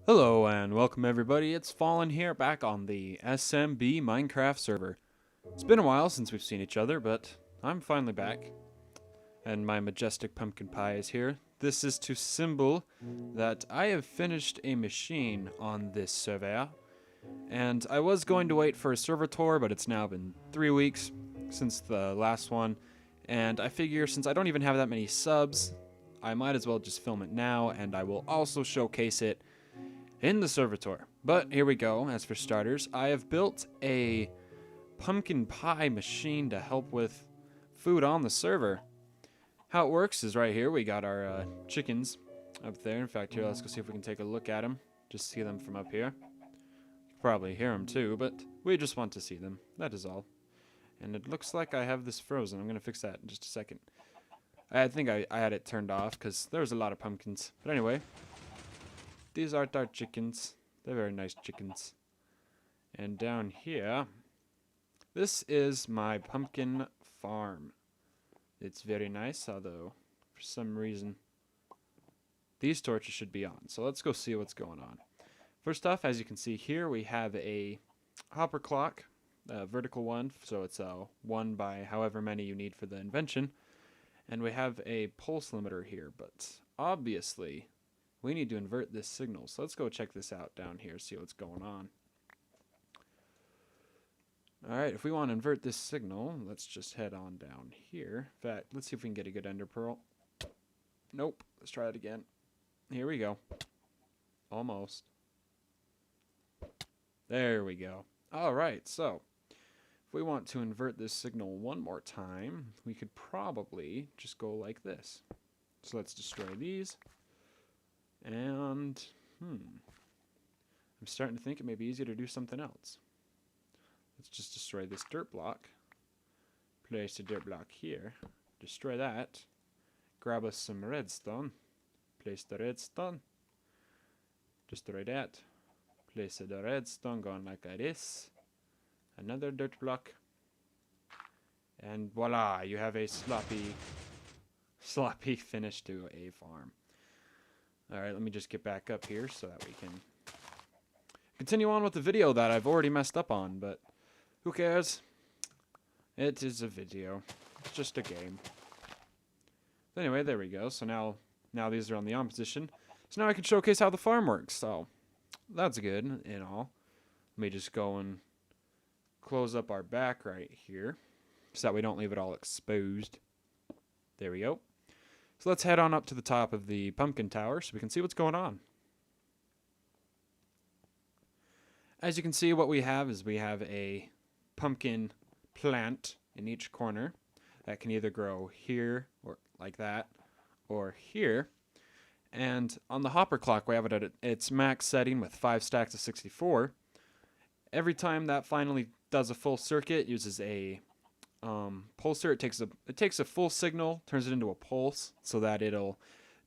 Hello and welcome everybody, it's Fallen here back on the SMB Minecraft server. It's been a while since we've seen each other, but I'm finally back. And my majestic pumpkin pie is here. This is to symbol that I have finished a machine on this server. And I was going to wait for a server tour, but it's now been 3 weeks since the last one. And I figure since I don't even have that many subs, I might as well just film it now, and I will also showcase it in the servitor. But here we go. As for starters, I have built a pumpkin pie machine to help with food on the server. How it works is right here. We got our chickens up there. In fact, here, let's go see if we can take a look at them. Just see them from up here. You can probably hear them too, but we just want to see them. That is all. And it looks like I have this frozen. I'm going to fix that in just a second. I think I had it turned off because there was a lot of pumpkins. But anyway, these are our chickens. They're very nice chickens. And down here, this is my pumpkin farm. It's very nice, although for some reason these torches should be on. So let's go see what's going on. First off, as you can see here, we have a hopper clock, a vertical one, so it's a 1 by however many you need for the invention. And we have a pulse limiter here, but obviously we need to invert this signal. So let's go check this out down here, see what's going on. Alright, if we want to invert this signal, let's just head on down here. In fact, let's see if we can get a good ender pearl. Nope. Let's try it again. Here we go. Almost. There we go. Alright, so if we want to invert this signal one more time, we could probably just go like this. So let's destroy these. And, I'm starting to think it may be easier to do something else. Let's just destroy this dirt block. Place a dirt block here. Destroy that. Grab us some redstone. Place the redstone. Destroy that. Place the redstone going like this. Another dirt block. And voila, you have a sloppy finish to a farm. Alright, let me just get back up here so that we can continue on with the video that I've already messed up on, but who cares? It is a video. It's just a game. Anyway, there we go. So now these are on the on position. So now I can showcase how the farm works. So that's good and all. Let me just go and close up our back right here so that we don't leave it all exposed. There we go. So let's head on up to the top of the pumpkin tower so we can see what's going on. As you can see, what we have is we have a pumpkin plant in each corner that can either grow here or like that or here. And on the hopper clock, we have it at its max setting with 5 stacks of 64. Every time that finally does a full circuit, it uses a pulsar. It takes a full signal, turns it into a pulse, so that it'll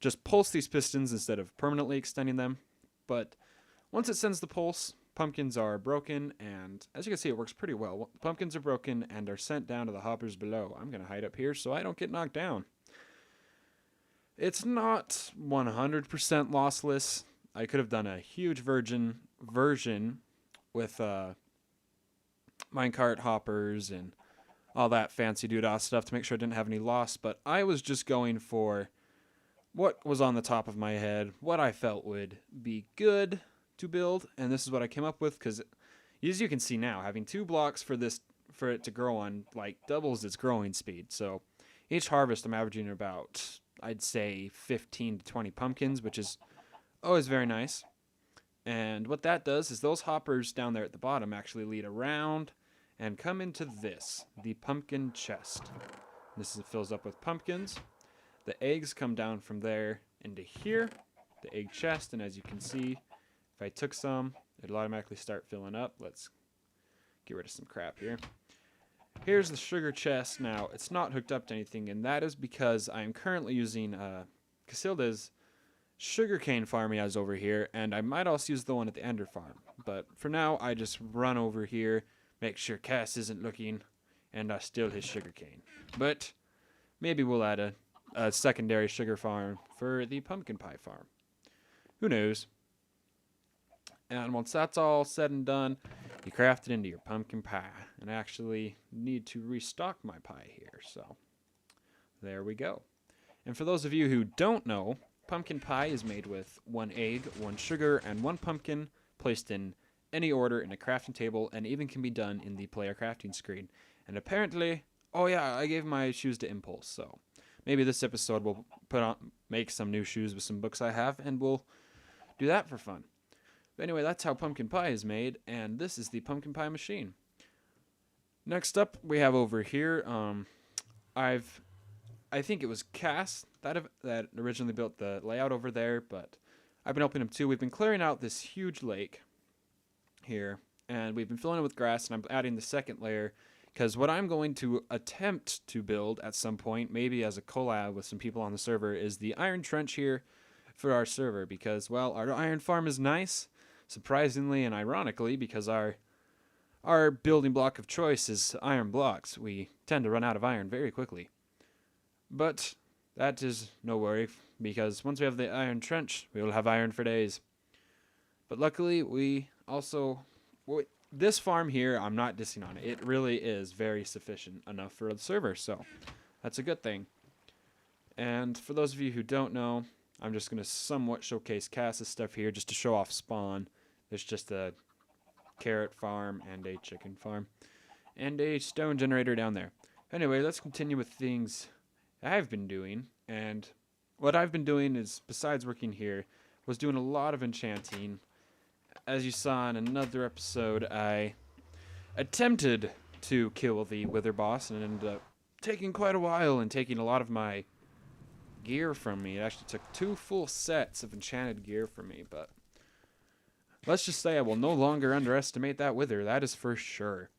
just pulse these pistons instead of permanently extending them. But once it sends the pulse, pumpkins are broken, and as you can see, it works pretty well. Pumpkins are broken and are sent down to the hoppers below. I'm going to hide up here so I don't get knocked down. It's not 100% lossless. I could have done a huge version with minecart hoppers and all that fancy doodah stuff to make sure I didn't have any loss, but I was just going for what was on the top of my head, what I felt would be good to build, and this is what I came up with, because as you can see now, having 2 blocks for it to grow on like doubles its growing speed. So each harvest I'm averaging about, I'd say, 15 to 20 pumpkins, which is always very nice. And what that does is those hoppers down there at the bottom actually lead around and come into this, the pumpkin chest. Fills up with pumpkins. The eggs come down from there into here, the egg chest, and as you can see, if I took some, it'll automatically start filling up. Let's get rid of some crap here. Here's the sugar chest. Now, it's not hooked up to anything, and that is because I'm currently using Casilda's sugarcane farm he has over here, and I might also use the one at the Ender farm. But for now, I just run over here, make sure Cass isn't looking, and I steal his sugarcane. But maybe we'll add a secondary sugar farm for the pumpkin pie farm. Who knows? And once that's all said and done, you craft it into your pumpkin pie. And I actually need to restock my pie here, so there we go. And for those of you who don't know, pumpkin pie is made with 1 egg, 1 sugar, and 1 pumpkin placed in any order in a crafting table, and even can be done in the player crafting screen. And apparently, oh yeah, I gave my shoes to Impulse, so maybe this episode will make some new shoes with some books I have, and we'll do that for fun. But anyway, that's how pumpkin pie is made, and this is the pumpkin pie machine. Next up, we have over here, I think it was Cass that originally built the layout over there, but I've been helping him too. We've been clearing out this huge lake here, and we've been filling it with grass, and I'm adding the second layer, because what I'm going to attempt to build at some point, maybe as a collab with some people on the server, is the iron trench here for our server, because, well, our iron farm is nice, surprisingly and ironically, because our building block of choice is iron blocks. We tend to run out of iron very quickly. But that is no worry, because once we have the iron trench, we will have iron for days. But luckily, this farm here, I'm not dissing on it. It really is very sufficient enough for the server, so that's a good thing. And for those of you who don't know, I'm just going to somewhat showcase Cass's stuff here just to show off spawn. There's just a carrot farm and a chicken farm and a stone generator down there. Anyway, let's continue with things I've been doing. And what I've been doing is, besides working here, was doing a lot of enchanting. As you saw in another episode, I attempted to kill the Wither boss and ended up taking quite a while and taking a lot of my gear from me. It actually took 2 full sets of enchanted gear from me, but let's just say I will no longer underestimate that Wither, that is for sure.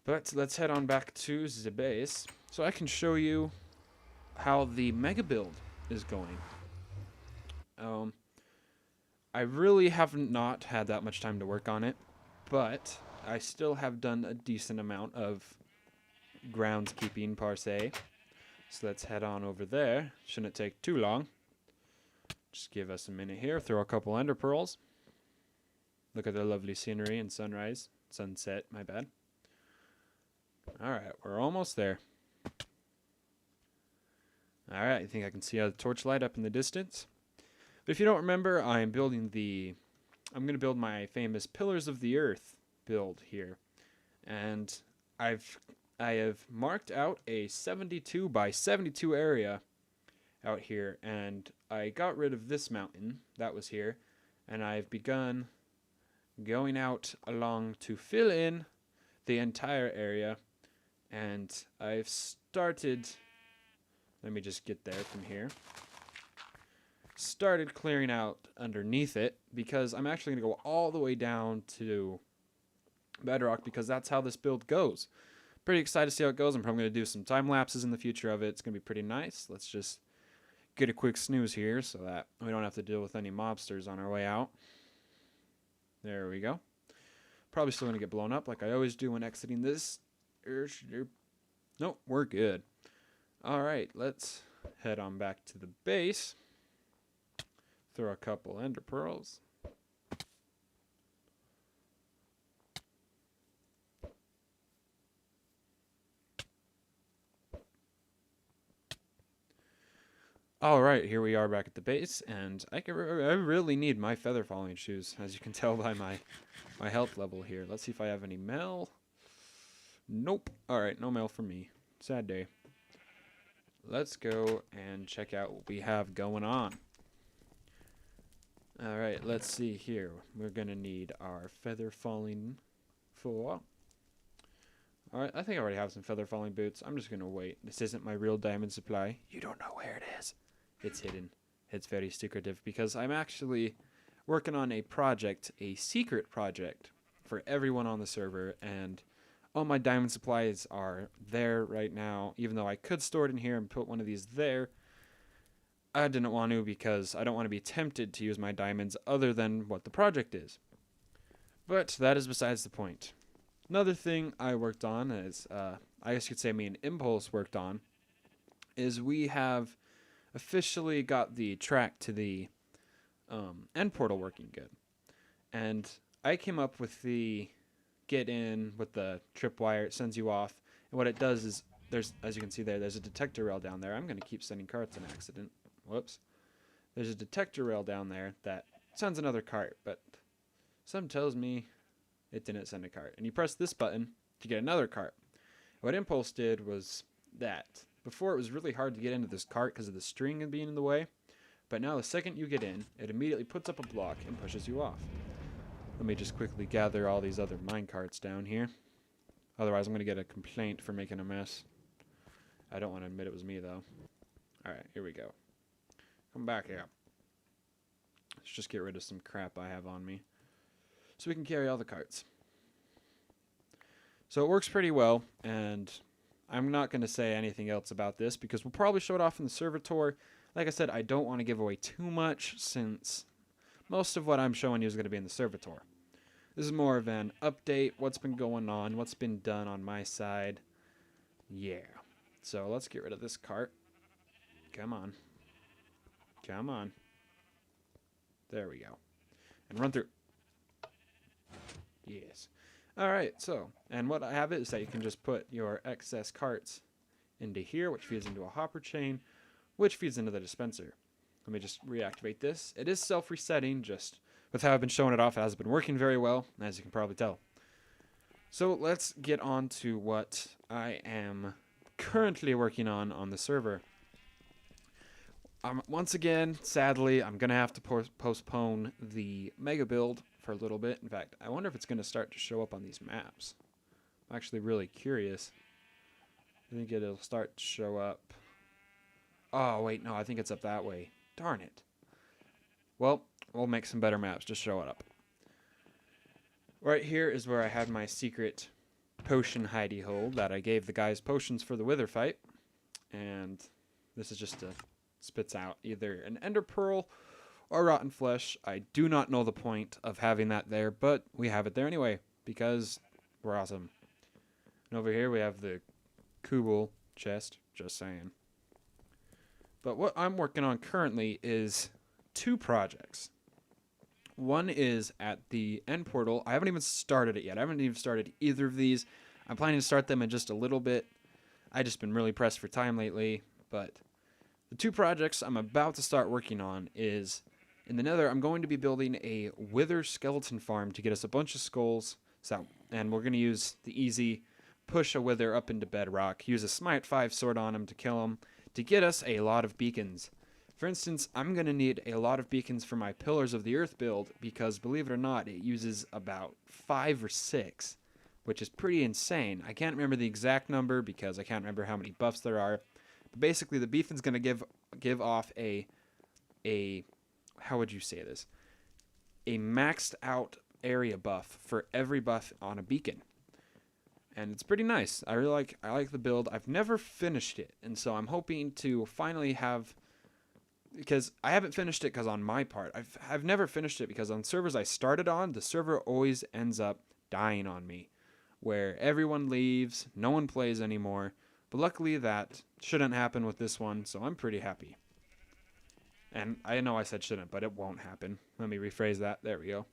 But let's head on back to the base so I can show you how the mega build is going. I really have not had that much time to work on it, but I still have done a decent amount of groundskeeping per se. So let's head on over there. Shouldn't take too long. Just give us a minute here. Throw a couple ender pearls. Look at the lovely scenery and sunrise. Sunset, my bad. Alright, we're almost there. Alright, I think I can see a torchlight up in the distance. But if you don't remember, I'm going to build my famous Pillars of the Earth build here. And I have marked out a 72 by 72 area out here, and I got rid of this mountain that was here, and I've begun going out along to fill in the entire area, and I've started, let me just get there from here, started clearing out underneath it, because I'm actually going to go all the way down to bedrock, because that's how this build goes. Pretty excited to see how it goes. I'm probably going to do some time lapses in the future of it. It's going to be pretty nice. Let's just get a quick snooze here so that we don't have to deal with any mobsters on our way out. There we go. Probably still going to get blown up like I always do when exiting this. Nope, we're good. Alright, let's head on back to the base. Throw a couple ender pearls. Alright, here we are back at the base, and I really need my feather falling shoes, as you can tell by my health level here. Let's see if I have any mail. Nope. Alright, no mail for me. Sad day. Let's go and check out what we have going on. Alright, let's see here. We're going to need our feather falling 4. Alright, I think I already have some feather falling boots. I'm just going to wait. This isn't my real diamond supply. You don't know where it is. It's hidden. It's very secretive, because I'm actually working on a project, a secret project for everyone on the server, and all my diamond supplies are there right now. Even though I could store it in here and put one of these there, I didn't want to, because I don't want to be tempted to use my diamonds other than what the project is. But that is besides the point. Another thing I worked on is, I guess you could say me and Impulse worked on, is we have officially got the track to the end portal working good. And I came up with the get in with the tripwire. It sends you off. And what it does is, as you can see there's a detector rail down there. I'm going to keep sending carts on accident. Whoops. There's a detector rail down there that sends another cart, but something tells me it didn't send a cart. And you press this button to get another cart. What Impulse did was that before it was really hard to get into this cart because of the string being in the way, but now the second you get in, it immediately puts up a block and pushes you off. Let me just quickly gather all these other mine carts down here. Otherwise, I'm going to get a complaint for making a mess. I don't want to admit it was me, though. Alright, here we go. Come back here. Let's just get rid of some crap I have on me, so we can carry all the carts. So it works pretty well, and I'm not going to say anything else about this because we'll probably show it off in the server tour. Like I said, I don't want to give away too much since most of what I'm showing you is going to be in the server tour. This is more of an update, what's been going on, what's been done on my side. Yeah. So let's get rid of this cart. Come on. Come on. There we go. And run through. Yes. Alright, so, and what I have is that you can just put your excess carts into here, which feeds into a hopper chain, which feeds into the dispenser. Let me just reactivate this. It is self-resetting, just with how I've been showing it off, it has been working very well, as you can probably tell. So let's get on to what I am currently working on the server. Once again, sadly, I'm going to have to postpone the mega build for a little bit. In fact, I wonder if it's going to start to show up on these maps. I'm actually really curious. I think it'll start to show up. Oh, wait, no, I think it's up that way. Darn it. Well, we'll make some better maps. Just show it up. Right here is where I had my secret potion hidey hole that I gave the guys potions for the wither fight. And this is just a spits out either an ender pearl or rotten flesh. I do not know the point of having that there, but we have it there anyway because we're awesome. And over here we have the Kubel chest, just saying. But what I'm working on currently is 2 projects. One is at the end portal. I haven't even started it yet. I haven't even started either of these. I'm planning to start them in just a little bit. I've just been really pressed for time lately, but the 2 projects I'm about to start working on is, in the nether, I'm going to be building a wither skeleton farm to get us a bunch of skulls. And we're going to use the easy push a wither up into bedrock, use a smite 5 sword on him to kill him, to get us a lot of beacons. For instance, I'm going to need a lot of beacons for my Pillars of the Earth build because, believe it or not, it uses about 5 or 6, which is pretty insane. I can't remember the exact number because I can't remember how many buffs there are. But basically, the beacon's going to give off a how would you say this? A maxed out area buff for every buff on a beacon. And it's pretty nice. I like the build. I've never finished it, and so I'm hoping to finally have, because I haven't finished it because on my part, I've never finished it because on servers I started on, the server always ends up dying on me, where everyone leaves, no one plays anymore. But luckily that shouldn't happen with this one, so I'm pretty happy. And I know I said shouldn't, but it won't happen. Let me rephrase that. There we go.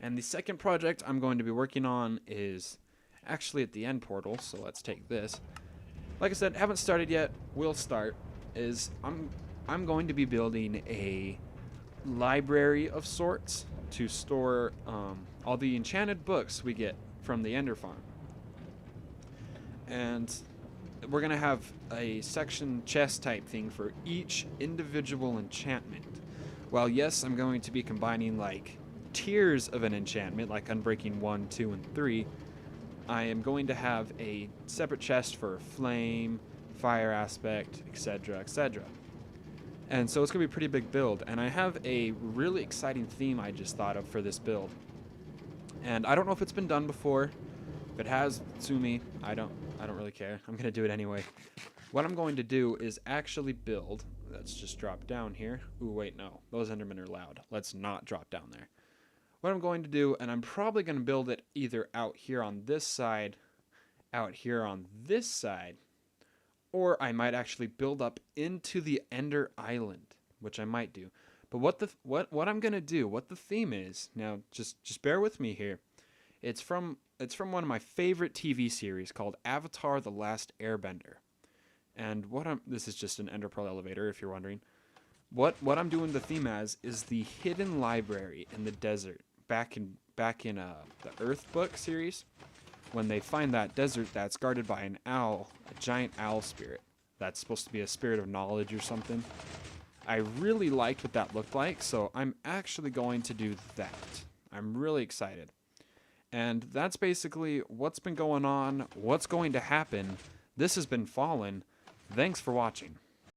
And the second project I'm going to be working on is actually at the end portal, so let's take this. Like I said, haven't started yet, will start, is I'm going to be building a library of sorts to store all the enchanted books we get from the Ender Farm. And we're going to have a section chest type thing for each individual enchantment. While yes, I'm going to be combining like tiers of an enchantment, like Unbreaking 1, 2, and 3, I am going to have a separate chest for flame, fire aspect, etc., etc. And so it's going to be a pretty big build, and I have a really exciting theme I just thought of for this build. And I don't know if it's been done before. If it has, sue me. I don't really care. I'm going to do it anyway. What I'm going to do is actually build. Let's just drop down here. Ooh, wait, no. Those Endermen are loud. Let's not drop down there. What I'm going to do, and I'm probably going to build it either out here on this side, out here on this side, or I might actually build up into the Ender Island, which I might do. But what I'm gonna do, what the theme is now, just bear with me here. It's from one of my favorite TV series called Avatar: The Last Airbender. And this is just an ender pearl elevator if you're wondering. What I'm doing the theme as is the hidden library in the desert back in the Earth book series, when they find that desert that's guarded by an owl, a giant owl spirit that's supposed to be a spirit of knowledge or something. I really liked what that looked like, so I'm actually going to do that. I'm really excited. And that's basically what's been going on, what's going to happen. This has been Fallen. Thanks for watching.